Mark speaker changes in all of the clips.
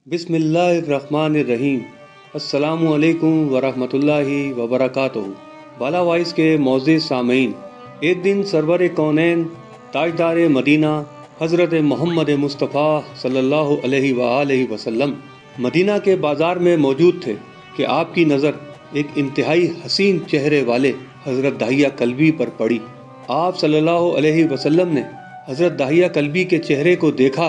Speaker 1: बिस्मिल्लाहिर्रहमानिर्रहीम। अस्सलामु अलैकुम वरहमतुल्लाहि वबरकातुहू। बाला वॉइस के मोअज़्ज़िज़ सामीन, एक दिन सरवर कौनैन ताजदार मदीना हज़रत मोहम्मद मुस्तफ़ा सल्लल्लाहु अलैहि वसल्लम मदीना के बाज़ार में मौजूद थे कि आपकी नज़र एक इंतहाई हसीन चेहरे वाले हज़रत दाहिया कल्बी पर पड़ी। आप सल्लल्लाहु अलैहि वसल्लम ने हज़रत दाहिया कल्बी के चेहरे को देखा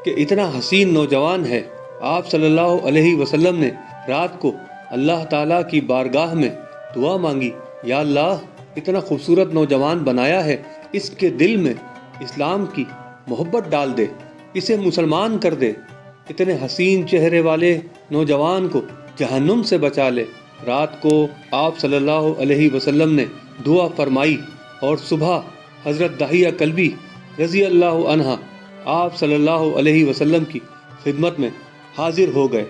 Speaker 1: कि इतना हसीन नौजवान है। आप सल्लल्लाहु अलैहि वसल्लम ने रात को अल्लाह ताला की बारगाह में दुआ मांगी, या अल्लाह, इतना खूबसूरत नौजवान बनाया है, इसके दिल में इस्लाम की मोहब्बत डाल दे, इसे मुसलमान कर दे, इतने हसीन चेहरे वाले नौजवान को जहन्नुम से बचा ले। रात को आप सल्लल्लाहु अलैहि वसल्लम ने दुआ फरमाई और सुबह हज़रत दाहिया कल्बी रज़ी अल्लाह अन्हा आप सल्लल्लाहु अलैहि वसल्लम की खिदमत में हाजिर हो गए।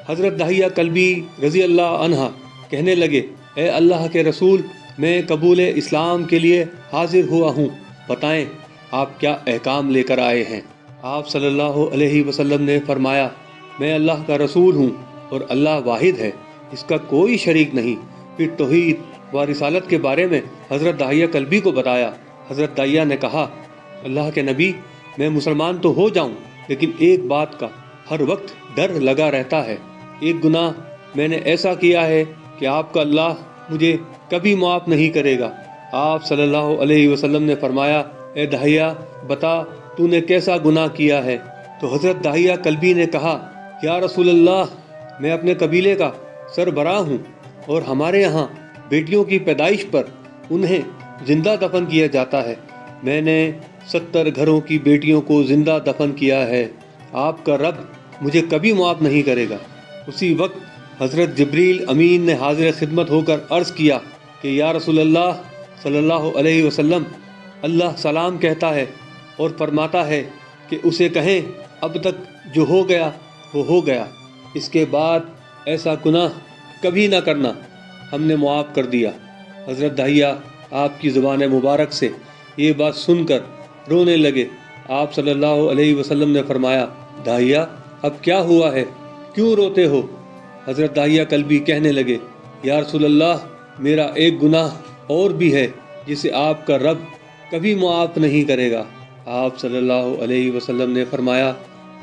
Speaker 1: हज़रत दाहिया कल्बी रज़ी अल्लाह अन्हा कहने लगे, ए अल्लाह के रसूल, मैं कबूल इस्लाम के लिए हाजिर हुआ हूँ, बताएं आप क्या अहकाम लेकर आए हैं। आप सल्लल्लाहु अलैहि वसल्लम ने फरमाया, मैं अल्लाह का रसूल हूँ और अल्लाह वाहिद है, इसका कोई शरीक नहीं। फिर तौहीद व रिसालत के बारे में हज़रत दाहिया कल्बी को बताया। हज़रत दाहिया ने कहा, अल्लाह के नबी, मैं मुसलमान तो हो जाऊँ, लेकिन एक बात का हर वक्त डर लगा रहता है। एक गुनाह मैंने ऐसा किया है कि आपका अल्लाह मुझे कभी माफ़ नहीं करेगा। आप सल्लल्लाहु अलैहि वसल्लम ने फरमाया, ए दाहिया, बता तूने कैसा गुनाह किया है। तो हज़रत दाहिया कल्बी ने कहा, या रसूल अल्लाह, मैं अपने कबीले का सरबराह हूँ और हमारे यहाँ बेटियों की पैदाइश पर उन्हें जिंदा दफन किया जाता है। मैंने 70 घरों की बेटियों को जिंदा दफन किया है। आपका रब मुझे कभी माफ़ नहीं करेगा। उसी वक्त हज़रत जिब्रील अमीन ने हाजिर खिदमत होकर अर्ज़ किया कि या रसूल अल्लाह सल्लल्लाहु अलैहि वसल्लम, अल्लाह सलाम कहता है और फरमाता है कि उसे कहें, अब तक जो हो गया वो हो गया, इसके बाद ऐसा गुनाह कभी ना करना, हमने मुआफ़ कर दिया। हज़रत दाहिया आपकी ज़ुबान मुबारक से ये बात सुनकर रोने लगे। आप सल्लल्लाहु अलैहि वसल्लम ने फरमाया, दाहिया, अब क्या हुआ है, क्यों रोते हो। हज़रत दाहिया कल्बी कहने लगे, या रसूल अल्लाह, मेरा एक गुनाह और भी है जिसे आपका रब कभी मुआफ़ नहीं करेगा। आप सल्लल्लाहु अलैहि वसल्लम ने फरमाया,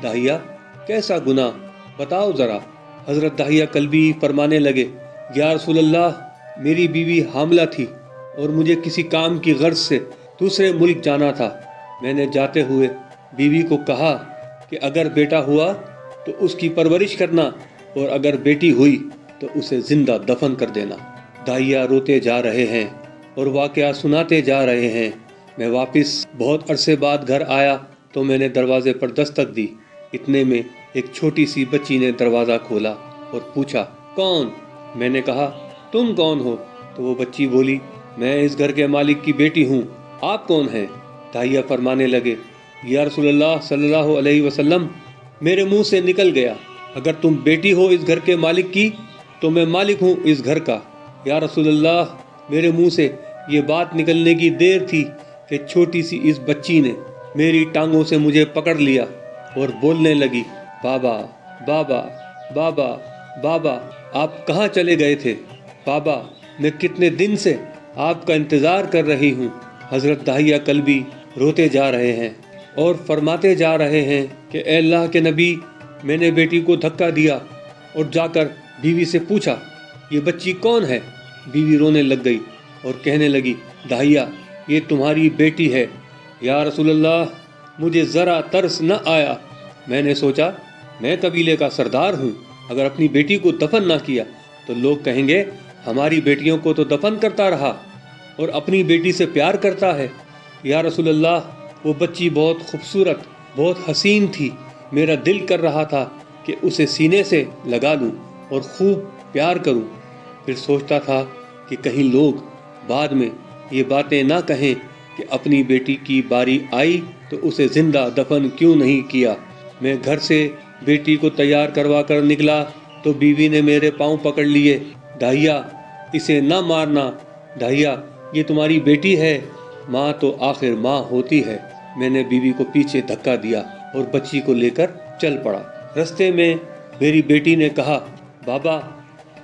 Speaker 1: दाहिया, कैसा गुनाह, बताओ ज़रा। हज़रत दाहिया कल्बी फरमाने लगे, या रसूल अल्लाह, मेरी बीवी हामला थी और मुझे किसी काम की गर्ज से दूसरे मुल्क जाना था। मैंने जाते हुए बीवी को कहा कि अगर बेटा हुआ तो उसकी परवरिश करना और अगर बेटी हुई तो उसे ज़िंदा दफन कर देना। दाहिया रोते जा रहे हैं और वाक़या सुनाते जा रहे हैं। मैं वापस बहुत अरसे बाद घर आया तो मैंने दरवाज़े पर दस्तक दी। इतने में एक छोटी सी बच्ची ने दरवाज़ा खोला और पूछा, कौन? मैंने कहा, तुम कौन हो? तो वो बच्ची बोली, मैं इस घर के मालिक की बेटी हूँ, आप कौन हैं? दाहिया फरमाने लगे, या रसूलल्लाह सल्लल्लाहु अलैहि वसल्लम, मेरे मुंह से निकल गया, अगर तुम बेटी हो इस घर के मालिक की तो मैं मालिक हूँ इस घर का। या रसूलल्लाह, मेरे मुंह से ये बात निकलने की देर थी कि छोटी सी इस बच्ची ने मेरी टांगों से मुझे पकड़ लिया और बोलने लगी, बाबा बाबा बाबा बाबा, आप कहाँ चले गए थे? बाबा, मैं कितने दिन से आपका इंतज़ार कर रही हूँ। हज़रत दाहिया कल्बी रोते जा रहे हैं और फरमाते जा रहे हैं कि ए अल्लाह के नबी, मैंने बेटी को धक्का दिया और जाकर बीवी से पूछा, ये बच्ची कौन है? बीवी रोने लग गई और कहने लगी, दाहिया, ये तुम्हारी बेटी है। या रसूलल्लाह, मुझे ज़रा तरस न आया। मैंने सोचा, मैं कबीले का सरदार हूँ, अगर अपनी बेटी को दफन ना किया तो लोग कहेंगे हमारी बेटियों को तो दफन करता रहा और अपनी बेटी से प्यार करता है। या रसूलल्लाह, वो बच्ची बहुत खूबसूरत, बहुत हसीन थी। मेरा दिल कर रहा था कि उसे सीने से लगा लूं और खूब प्यार करूं। फिर सोचता था कि कहीं लोग बाद में ये बातें ना कहें कि अपनी बेटी की बारी आई तो उसे ज़िंदा दफन क्यों नहीं किया। मैं घर से बेटी को तैयार करवा कर निकला तो बीवी ने मेरे पाँव पकड़ लिए। दाहिया, इसे ना मारना। दाहिया, ये तुम्हारी बेटी है, माँ तो आखिर माँ होती है। मैंने बीवी को पीछे धक्का दिया और बच्ची को लेकर चल पड़ा। रास्ते में میری بیٹی نے کہا، بابا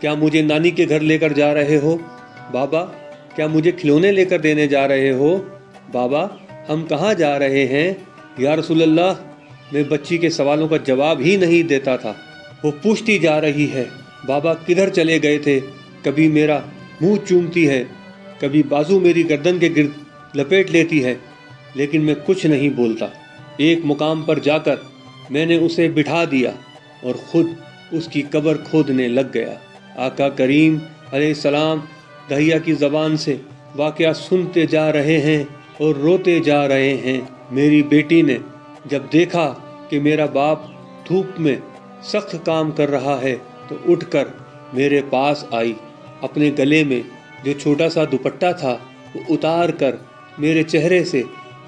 Speaker 1: کیا مجھے نانی کے گھر لے کر جا رہے ہو؟ بابا کیا مجھے کھلونے لے کر دینے جا رہے ہو؟ بابا ہم کہاں جا رہے ہیں؟ یا رسول اللہ، میں بچی کے سوالوں کا جواب ہی نہیں دیتا تھا۔ وہ پوچھتی جا رہی ہے، بابا کدھر چلے گئے تھے؟ کبھی میرا منہ چومتی ہے، کبھی بازو میری گردن کے گرد لپیٹ لیتی ہے، لیکن میں کچھ نہیں بولتا۔ ایک مقام پر جا کر میں نے اسے بٹھا دیا اور خود اس کی قبر کھودنے لگ گیا۔ آقا کریم علیہ السلام دہیا کی زبان سے واقعہ سنتے جا رہے ہیں اور روتے جا رہے ہیں۔ میری بیٹی نے جب دیکھا کہ میرا باپ دھوپ میں سخت کام کر رہا ہے تو اٹھ کر میرے پاس آئی، اپنے گلے میں جو چھوٹا سا دوپٹہ تھا وہ اتار کر میرے چہرے سے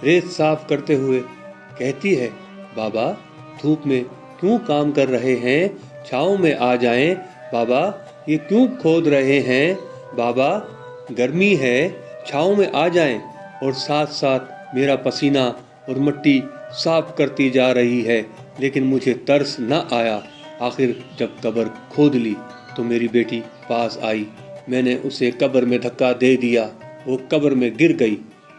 Speaker 1: ریت صاف کرتے ہوئے کہتی ہے، بابا دھوپ میں کیوں کام کر رہے ہیں؟ چھاؤں میں آ جائیں۔ بابا یہ کیوں کھود رہے ہیں؟ بابا گرمی ہے، چھاؤں میں آ جائیں۔ اور ساتھ ساتھ میرا پسینہ اور مٹی صاف کرتی جا رہی ہے، لیکن مجھے ترس نہ آیا۔ آخر جب قبر کھود لی تو میری بیٹی پاس آئی، میں نے اسے قبر میں دھکا دے دیا، وہ قبر میں گر گئی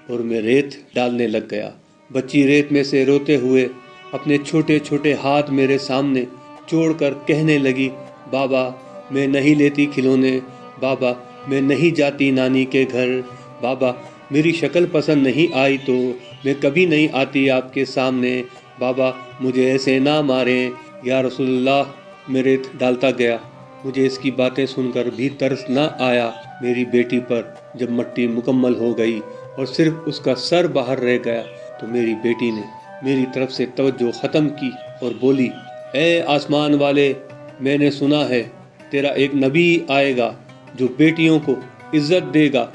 Speaker 1: اور میں ریت ڈالنے لگ گیا۔ بچی ریت میں سے روتے ہوئے اپنے چھوٹے چھوٹے ہاتھ میرے سامنے جوڑ کر کہنے لگی، بابا میں نہیں لیتی کھلونے، بابا میں نہیں جاتی نانی کے گھر، بابا میری شکل پسند نہیں آئی تو میں کبھی نہیں آتی آپ کے سامنے، بابا مجھے ایسے نہ ماریں۔ یا رسول اللہ، میں ریت ڈالتا گیا، مجھے اس کی باتیں سن کر بھی ترس نہ آیا۔ میری بیٹی پر جب مٹی مکمل ہو گئی اور صرف اس کا سر باہر رہ گیا تو میری بیٹی نے میری طرف سے توجہ ختم کی اور بولی، اے آسمان والے، میں نے سنا ہے تیرا ایک نبی آئے گا جو بیٹیوں کو عزت دے گا،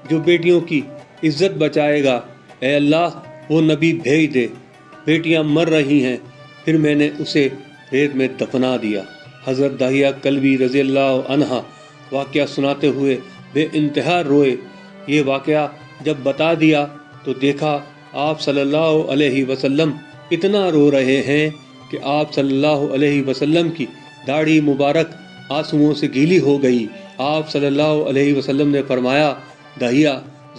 Speaker 1: جو بیٹیوں کی عزت بچائے گا۔ اے اللہ وہ نبی بھیج دے، بیٹیاں مر رہی ہیں۔ پھر میں نے اسے ریت میں دفنا دیا۔ حضرت داہیہ کلبی رضی اللہ عنہ واقعہ سناتے ہوئے بے انتہا روئے۔ یہ واقعہ جب بتا دیا تو دیکھا آپ صلی اللہ علیہ وسلم اتنا رو رہے ہیں کہ آپ صلی اللہ علیہ وسلم کی داڑھی مبارک آنسوؤں سے گیلی ہو گئی۔ آپ صلی اللہ علیہ وسلم نے فرمایا، داہیہ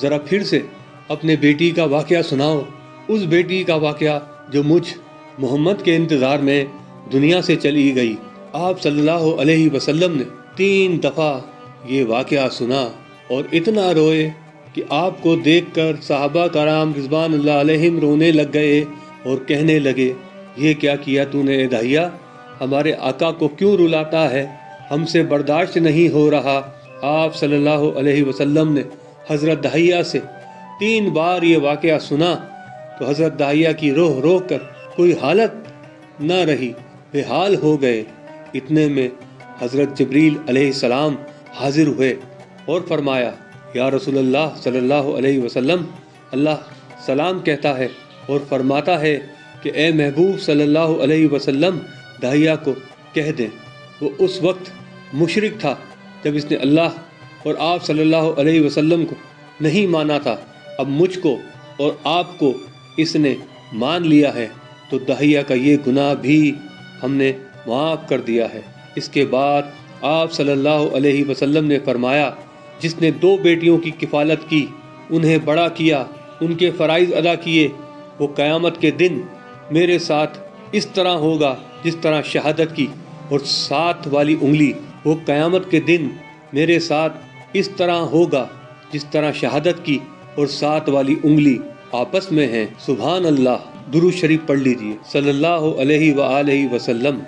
Speaker 1: ذرا پھر سے اپنے بیٹی کا واقعہ سناؤ، اس بیٹی کا واقعہ جو مجھ محمد کے انتظار میں دنیا سے چلی گئی۔ آپ صلی اللہ علیہ وسلم نے 3 دفعہ یہ واقعہ سنا اور اتنا روئے کہ آپ کو دیکھ کر صحابہ کرام رضوان اللہ علیہم رونے لگ گئے اور کہنے لگے، یہ کیا کیا تو نے اے داہیہ؟ ہمارے آقا کو کیوں رلاتا ہے؟ ہم سے برداشت نہیں ہو رہا۔ آپ صلی اللہ علیہ وسلم نے حضرت داہیہ سے 3 بار یہ واقعہ سنا تو حضرت داہیہ کی روح روح کر کوئی حالت نہ رہی، بے حال ہو گئے۔ اتنے میں حضرت جبریل علیہ السلام حاضر ہوئے اور فرمایا، یا رسول اللہ صلی اللہ علیہ وسلم، اللہ سلام کہتا ہے اور فرماتا ہے کہ اے محبوب صلی اللہ علیہ وسلم داہیہ کو کہہ دیں۔ وہ اس وقت مشرک تھا جب اس نے اللہ اور آپ صلی اللہ علیہ وسلم کو نہیں مانا تھا، اب مجھ کو اور آپ کو اس نے مان لیا ہے تو داہیہ کا یہ گناہ بھی ہم نے معاف کر دیا ہے۔ اس کے بعد آپ صلی اللہ علیہ وسلم نے فرمایا، جس نے 2 بیٹیوں کی کفالت کی، انہیں بڑا کیا، ان کے فرائض ادا کیے، وہ قیامت کے دن میرے ساتھ اس طرح ہوگا جس طرح شہادت کی اور 7 والی انگلی، وہ قیامت کے دن میرے ساتھ اس طرح ہوگا جس طرح شہادت کی اور 7 والی انگلی آپس میں ہیں۔ سبحان اللہ۔ درود شریف پڑھ لیجئے، صلی اللہ علیہ وآلہ وسلم۔